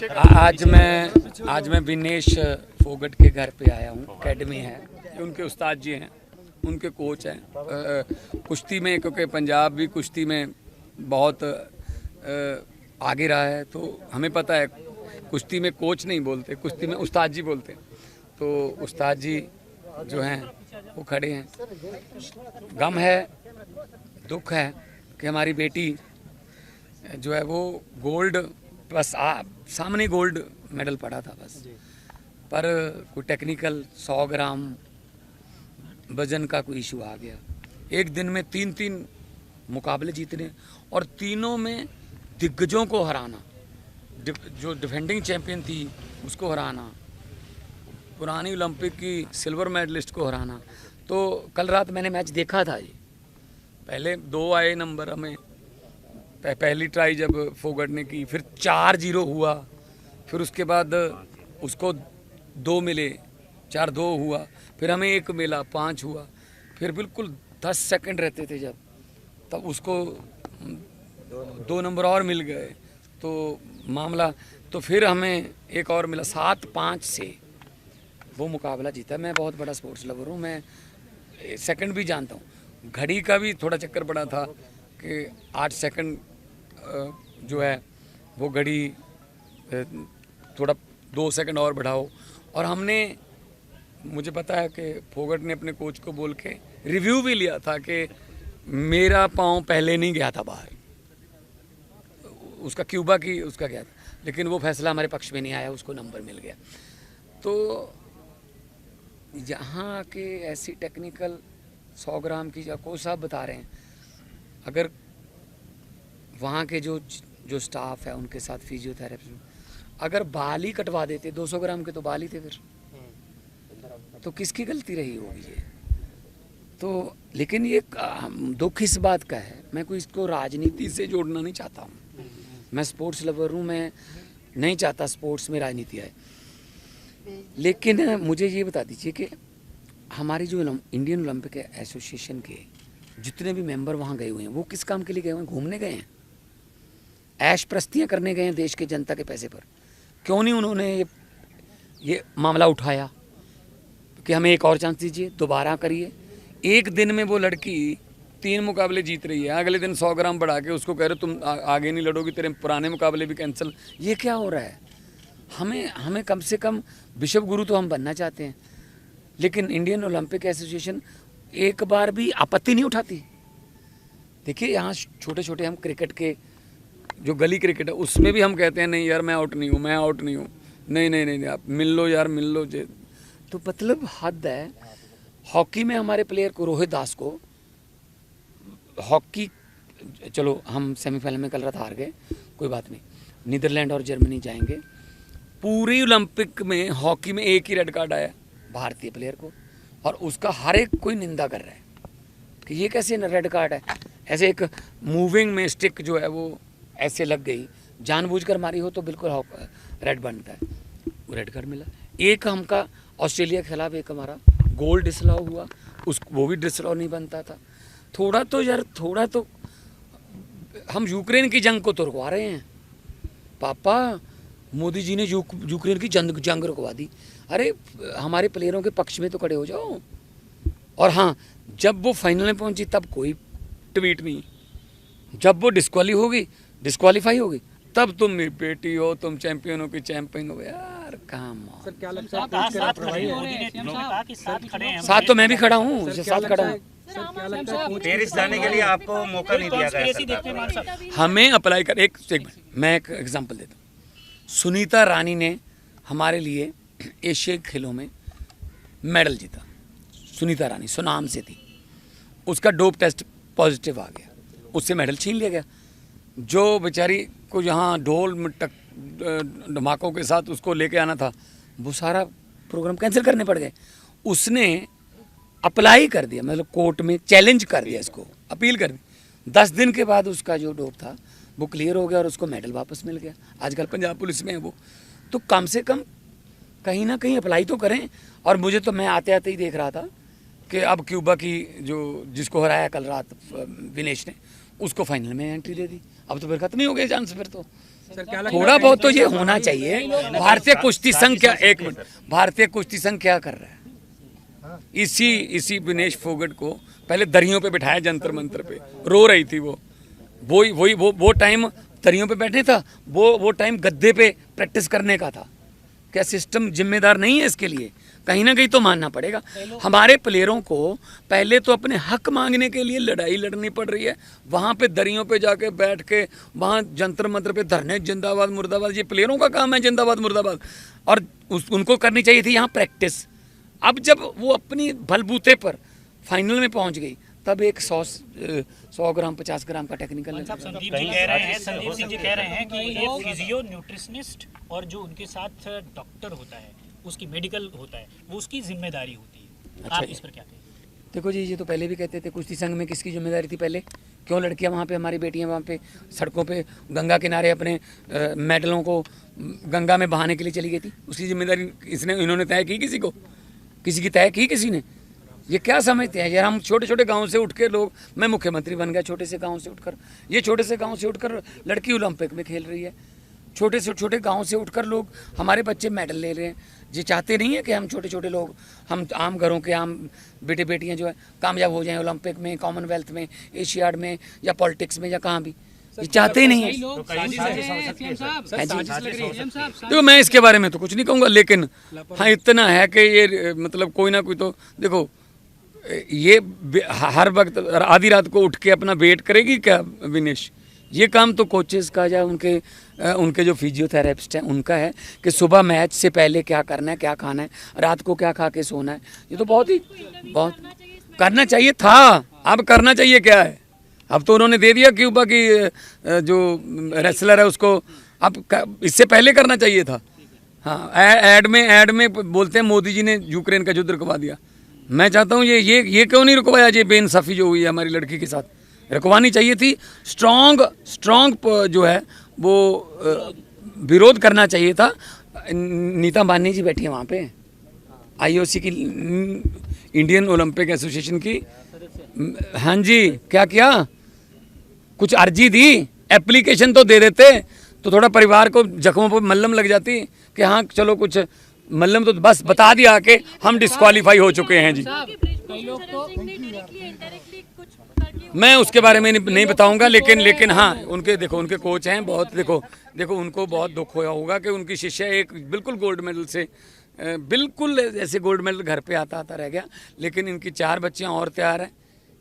आज मैं विनेश फोगट के घर पे आया हूँ। एकेडमी है, ये उनके उस्ताद जी हैं, उनके कोच हैं कुश्ती में, क्योंकि पंजाब भी कुश्ती में बहुत आगे रहा है। तो हमें पता है कुश्ती में कोच नहीं बोलते, कुश्ती में उस्ताद जी बोलते हैं। तो उस्ताद जी जो हैं वो खड़े हैं। गम है, दुख है कि हमारी बेटी जो है वो गोल्ड, बस सामने गोल्ड मेडल पड़ा था बस, पर कोई टेक्निकल 100 ग्राम वजन का कोई इशू आ गया। एक दिन में 3 मुकाबले जीतने और तीनों में दिग्गजों को हराना, जो डिफेंडिंग चैंपियन थी उसको हराना, पुरानी ओलंपिक की सिल्वर मेडलिस्ट को हराना। तो कल रात मैंने मैच देखा था जी। पहले 2 आए नंबर हमें, पहली ट्राई जब फोगट ने की, फिर 4-0 हुआ, फिर उसके बाद उसको 2 मिले, 4-2 हुआ, फिर हमें 1 मिला, 5 हुआ, फिर बिल्कुल 10 सेकंड रहते थे जब, तब उसको 2 नंबर और मिल गए तो मामला, तो फिर हमें 1 और मिला, 7-5 से वो मुकाबला जीता। मैं बहुत बड़ा स्पोर्ट्स लवर हूँ, मैं सेकंड भी जानता हूँ। घड़ी का भी थोड़ा चक्कर पड़ा था कि 8 सेकंड जो है वो घड़ी थोड़ा 2 सेकंड और बढ़ाओ। और हमने, मुझे पता है कि फोगट ने अपने कोच को बोल के रिव्यू भी लिया था कि मेरा पाँव पहले नहीं गया था बाहर, उसका क्यूबा की उसका गया था, लेकिन वो फैसला हमारे पक्ष में नहीं आया, उसको नंबर मिल गया। तो यहाँ के ऐसी टेक्निकल 100 ग्राम की कोच साहब बता रहे हैं, अगर वहाँ के जो स्टाफ है उनके साथ फिजियोथेरेपी, अगर बाल ही कटवा देते, 200 ग्राम के तो बाल ही थे, फिर तो किसकी गलती रही होगी ये? तो लेकिन ये दुख इस बात का है, मैं कोई इसको राजनीति से जोड़ना नहीं चाहता हूँ, मैं स्पोर्ट्स लवर हूँ, मैं नहीं चाहता स्पोर्ट्स में राजनीति आए। लेकिन मुझे ये बता दीजिए कि हमारी जो इंडियन ओलंपिक एसोसिएशन के जितने भी मेंबर वहाँ गए हुए हैं, वो किस काम के लिए गए हुए हैं? घूमने गए हैं, ऐश प्रस्तियाँ करने गए हैं देश के जनता के पैसे पर। क्यों नहीं उन्होंने ये मामला उठाया कि हमें एक और चांस दीजिए, दोबारा करिए। एक दिन में वो लड़की 3 मुकाबले जीत रही है, अगले दिन 100 ग्राम बढ़ा के उसको कह रहे तुम आगे नहीं लड़ोगी, तेरे पुराने मुकाबले भी कैंसिल। ये क्या हो रहा है? हमें कम से कम विश्व गुरु तो हम बनना चाहते हैं, लेकिन इंडियन ओलंपिक एसोसिएशन एक बार भी आपत्ति नहीं उठाती। देखिए यहाँ छोटे छोटे हम क्रिकेट के जो गली क्रिकेट है उसमें भी हम कहते हैं नहीं यार मैं आउट नहीं हूँ, मैं आउट नहीं हूँ, नहीं आप मिल लो यार, मिल लो। तो मतलब हद है। हॉकी में हमारे प्लेयर को, रोहित दास को, हॉकी, चलो हम सेमीफाइनल में कल रात हार गए, कोई बात नहीं, नीदरलैंड और जर्मनी जाएंगे। पूरी ओलंपिक में हॉकी में एक ही रेड कार्ड आया भारतीय प्लेयर को, और उसका हर एक कोई निंदा कर रहा है कि ये कैसे रेड कार्ड है। ऐसे एक मूविंग में स्टिक जो है वो ऐसे लग गई, जानबूझकर मारी हो तो बिल्कुल रेड बनता है, वो रेड कार्ड मिला। एक हमका ऑस्ट्रेलिया के खिलाफ एक हमारा गोल डिसअलाउ हुआ, वो भी डिसअलाउ नहीं बनता था। थोड़ा तो यार, थोड़ा तो हम यूक्रेन की जंग को तो रुकवा रहे हैं पापा। मोदी जी ने यूक्रेन की जंग रुकवा दी। अरे हमारे प्लेयरों के पक्ष में तो खड़े हो जाओ। और हाँ, जब वो फाइनल में पहुंची तब कोई ट्वीट नहीं, जब वो डिस्क्वालीफाई होगी तब तुम मेरी बेटी हो, तुम चैंपियन हो कि चैंपियन हो। यार काम सर, क्या लगता है साथ तो मैं भी खड़ा हूँ, साथ खड़ा हूँ। पेरिस जाने के लिए आपको मौका नहीं दिया गया? हमें अप्लाई कर, एक मिनट मैं एक एग्जांपल देता हूँ। सुनीता रानी ने हमारे लिए एशियाई खेलों में मेडल जीता। सुनीता रानी सुनाम से थी, उसका डोप टेस्ट पॉजिटिव आ गया, उससे मेडल छीन लिया गया। जो बेचारी को यहाँ ढोल धमाकों के साथ उसको लेके आना था, वो सारा प्रोग्राम कैंसिल करने पड़ गए। उसने अप्लाई कर दिया, मतलब कोर्ट में चैलेंज कर दिया, इसको अपील कर दी। 10 दिन के बाद उसका जो डोप था वो क्लियर हो गया और उसको मेडल वापस मिल गया। आजकल पंजाब पुलिस में है वो। तो कम से कम कहीं ना कहीं अप्लाई तो करें। और मुझे तो, मैं आते आते ही देख रहा था कि अब क्यूबा की जिसको हराया कल रात विनेश ने, उसको फाइनल में एंट्री दे दी। अब तो फिर खत्म ही हो गए चांस। फिर तो थोड़ा बहुत तो ये होना चाहिए। भारतीय कुश्ती संघ क्या, एक मिनट, भारतीय कुश्ती संघ क्या कर रहा है? इसी विनेश फोगट को पहले दरियों पे बिठाया जंतर मंतर पे, रो रही थी वो टाइम दरियों पे बैठने था, वो टाइम गद्दे पे प्रैक्टिस करने का था। क्या सिस्टम जिम्मेदार नहीं है इसके लिए? कहीं ना कहीं तो मानना पड़ेगा। हमारे प्लेयरों को पहले तो अपने हक मांगने के लिए लड़ाई लड़नी पड़ रही है, वहाँ पे दरियों पे जाके बैठ के वहाँ जंतर मंतर पे धरने जिंदाबाद मुर्दाबाद। ये प्लेयरों का काम है जिंदाबाद मुर्दाबाद, और उनको करनी चाहिए थी यहाँ प्रैक्टिस। अब जब वो अपनी बलबूते पर फाइनल में पहुँच गई, तब एक 100 ग्राम 50 ग्राम का टेक्निकल। संदीप सिंह जी कह रहे हैं कि एक फिजियो न्यूट्रिशनिस्ट और जो उनके साथ डॉक्टर होता है, उसकी मेडिकल होता है, वो उसकी जिम्मेदारी होती है। अच्छा, आप इस पर क्या कहें? देखो जी, ये तो पहले भी कहते थे कुश्ती संघ में किसकी जिम्मेदारी थी पहले? क्यों लड़कियां वहाँ पे, हमारी बेटियां वहाँ पे सड़कों पे गंगा किनारे अपने मेडलों को गंगा में बहाने के लिए चली गई थी? उसकी जिम्मेदारी इन्होंने तय की? किसी की तय की किसी ने? ये क्या समझते हैं यार? हम छोटे छोटे गांव से उठ के लोग, मैं मुख्यमंत्री बन गया छोटे से गांव से उठकर, ये छोटे से गांव से उठकर लड़की ओलंपिक में खेल रही है। छोटे से छोटे गांव से उठकर लोग, हमारे बच्चे मेडल ले रहे हैं। ये चाहते नहीं है कि हम छोटे छोटे लोग, हम आम घरों के आम बेटे बेटियां जो है कामयाब हो जाएं ओलंपिक में, कॉमनवेल्थ में, एशियाड में, या पॉलिटिक्स में, या कहाँ भी। ये चाहते ही नहीं है। देखो, मैं इसके बारे में तो कुछ नहीं कहूँगा, लेकिन हाँ इतना है कि ये मतलब कोई ना कोई तो, देखो ये हर वक्त आधी रात को उठ के अपना वेट करेगी क्या विनेश? ये काम तो कोचेस का या उनके जो फिजियोथेरेपिस्ट हैं उनका है कि सुबह मैच से पहले क्या करना है, क्या खाना है, रात को क्या खा के सोना है। ये तो बहुत करना चाहिए था। अब करना चाहिए क्या है? अब तो उन्होंने दे दिया क्यूबा की जो रेसलर है उसको, अब इससे पहले करना चाहिए था। हाँ, ऐड में बोलते हैं मोदी जी ने यूक्रेन का युद्ध रुकवा दिया। मैं चाहता हूँ ये क्यों नहीं रुकवाया? ये बेइंसाफी जो हुई है हमारी लड़की के साथ, रुकवानी चाहिए थी। स्ट्रॉन्ग जो है वो विरोध करना चाहिए था। नीता अंबानी जी बैठी है वहाँ पे, IOC की, इंडियन ओलंपिक एसोसिएशन की। हाँ जी, क्या किया? कुछ अर्जी दी, एप्लीकेशन तो दे देते तो थोड़ा परिवार को जख्मों पर मल्लम लग जाती कि हाँ चलो कुछ मल्लम, तो बस बता दिया कि हम डिस्क्वालीफाई हो चुके हैं जी। मैं उसके बारे में नहीं बताऊंगा, लेकिन हाँ उनके कोच हैं बहुत। देखो उनको बहुत दुख होया होगा कि उनकी शिष्या एक बिल्कुल गोल्ड मेडल से, बिल्कुल ऐसे गोल्ड मेडल घर पे आता रह गया। लेकिन इनकी 4 बच्चियां और तैयार हैं,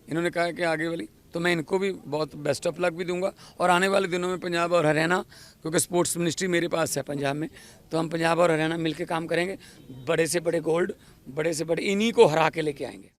इन्होंने कहा कि आगे वाली, तो मैं इनको भी बहुत बेस्ट ऑफ लक भी दूंगा। और आने वाले दिनों में पंजाब और हरियाणा, क्योंकि स्पोर्ट्स मिनिस्ट्री मेरे पास है पंजाब में, तो हम पंजाब और हरियाणा मिलकर काम करेंगे। बड़े से बड़े गोल्ड, बड़े से बड़े इन्हीं को हरा के लेके आएंगे।